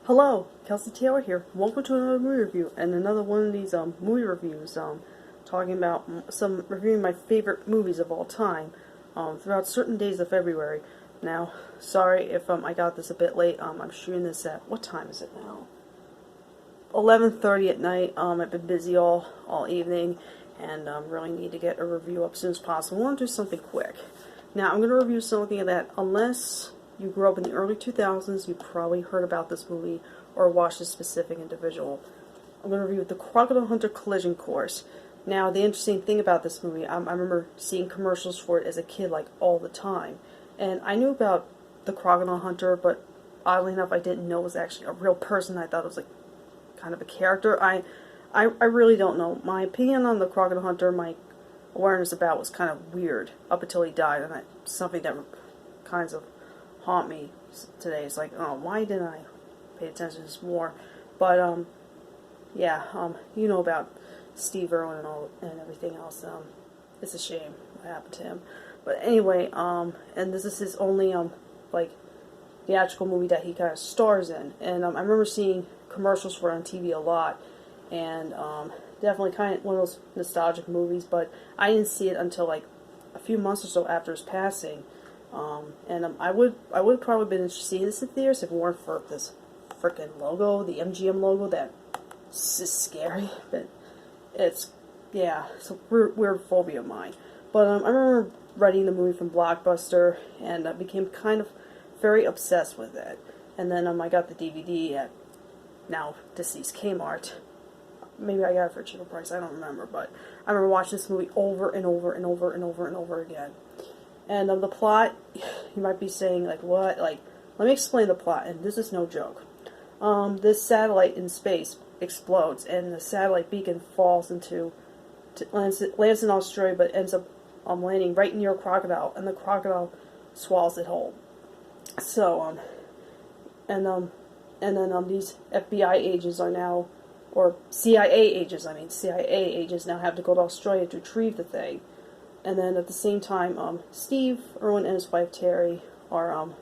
Hello, Kelsey Taylor here. Welcome to another movie review and another one of these movie reviews. Talking about reviewing my favorite movies of all time. Throughout certain days of February. Now, sorry if I got this a bit late. I'm shooting this at what time is it now? 11:30 at night. I've been busy all evening, and really need to get a review up as soon as possible. I want to do something quick. Now, I'm going to review something that, unless you grew up in the early 2000s, you probably heard about this movie or watched a specific individual. I'm going to review the Crocodile Hunter Collision Course. Now, the interesting thing about this movie, I remember seeing commercials for it as a kid, like, all the time. And I knew about the Crocodile Hunter, but oddly enough, I didn't know it was actually a real person. I thought it was, like, kind of a character. I really don't know. My opinion on the Crocodile Hunter, my awareness about, was kind of weird up until he died, and that's something that kinds of haunt me today. It's like, oh, why didn't I pay attention to this more? But yeah, you know about Steve Irwin and everything else. It's a shame what happened to him. But anyway, and this is his only like theatrical movie that he kind of stars in. And I remember seeing commercials for it on TV a lot, and definitely kind of one of those nostalgic movies. But I didn't see it until like a few months or so after his passing. And I would probably been interested in seeing this in theaters if it weren't for this freaking logo, the MGM logo. That is scary, but it's, yeah, it's a weird phobia of mine. But I remember renting the movie from Blockbuster, and I became kind of very obsessed with it. And then I got the DVD at now deceased Kmart. Maybe I got it for a cheaper price, I don't remember. But I remember watching this movie over and over and over and over and over again. And the plot, you might be saying, like, what? Like, let me explain the plot, and this is no joke. This satellite in space explodes, and the satellite beacon falls lands in Australia, but ends up landing right near a crocodile, and the crocodile swallows it whole. So, and then these FBI agents are now, or CIA agents now have to go to Australia to retrieve the thing. And then at the same time, Steve Irwin and his wife Terry are on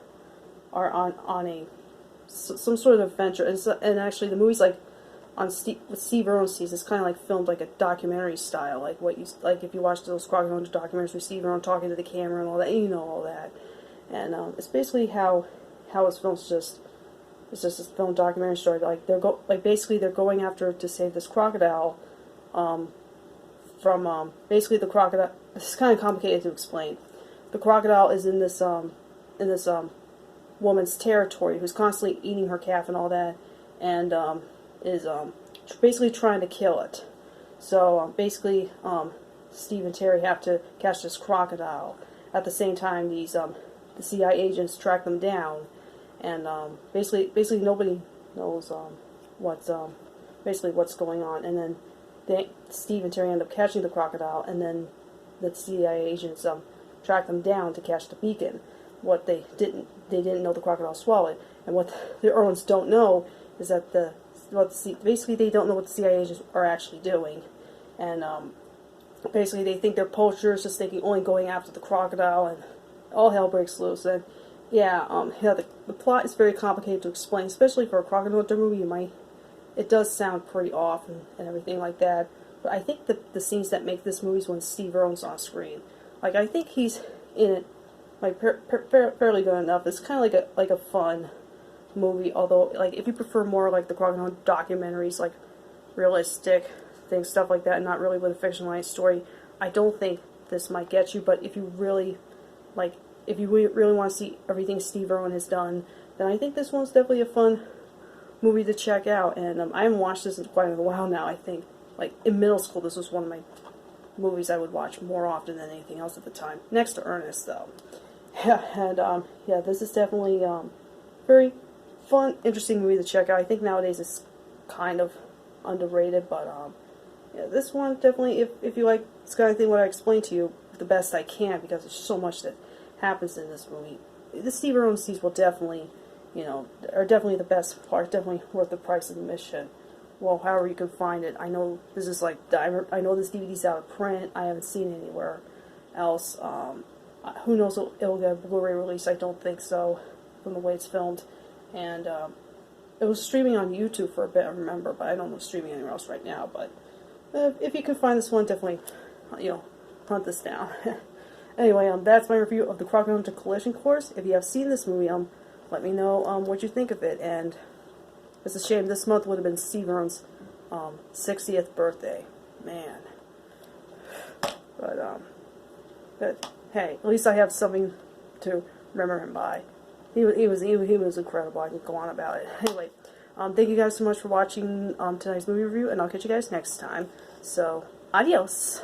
some sort of adventure. And actually, the movie's like what Steve Irwin sees, it's kind of like filmed like a documentary style, like if you watch those Crocodile documentaries with Steve Irwin talking to the camera and all that, you know all that. And it's basically how it's filmed. It's just a film documentary story. Like basically they're going after to save this crocodile. From basically the crocodile. This is kind of complicated to explain. The crocodile is in this woman's territory, who's constantly eating her calf and all that, and is basically trying to kill it. So basically, Steve and Terry have to catch this crocodile. At the same time, these the CIA agents track them down, and basically nobody knows what's going on, and then Steve and Terry end up catching the crocodile, and then the CIA agents track them down to catch the beacon. What they didn't know the crocodile swallowed, and what the Irwins don't know is that basically they don't know what the CIA agents are actually doing, and basically they think they're poachers, just thinking only going after the crocodile, and all hell breaks loose. And yeah, the plot is very complicated to explain, especially for a Crocodile Hunter movie. It does sound pretty off and everything like that, but I think the scenes that make this movie is when Steve Irwin's on screen. Like, I think he's in it like fairly good enough. It's kind of like a fun movie, although like if you prefer more like the Crocodile documentaries, like realistic things, stuff like that, and not really with a fictionalized story, I don't think this might get you. But if you really really want to see everything Steve Irwin has done, then I think this one's definitely a fun movie to check out. And I haven't watched this in quite a while now. I think like in middle school this was one of my movies I would watch more often than anything else at the time, next to Ernest though. Yeah, and yeah, this is definitely very fun, interesting movie to check out. I think nowadays it's kind of underrated, but yeah, this one definitely, if you like this kind of thing, what I explained to you the best I can, because there's so much that happens in this movie. The Steve Irwin scenes will definitely, are definitely the best part, definitely worth the price of admission. Well, however you can find it. I know this is like, I know this DVD's out of print. I haven't seen it anywhere else. Who knows if it'll get a Blu-ray release? I don't think so, from the way it's filmed. And It was streaming on YouTube for a bit, I remember, but I don't know if it's streaming anywhere else right now. But if you can find this one, definitely, hunt this down. Anyway, that's my review of the Crocodile Collision Course. If you have seen this movie, let me know what you think of it. And it's a shame this month would have been Steve Irwin's 60th birthday. Man. But hey, at least I have something to remember him by. He was incredible. I could go on about it. Anyway, thank you guys so much for watching tonight's movie review, and I'll catch you guys next time. So, adios.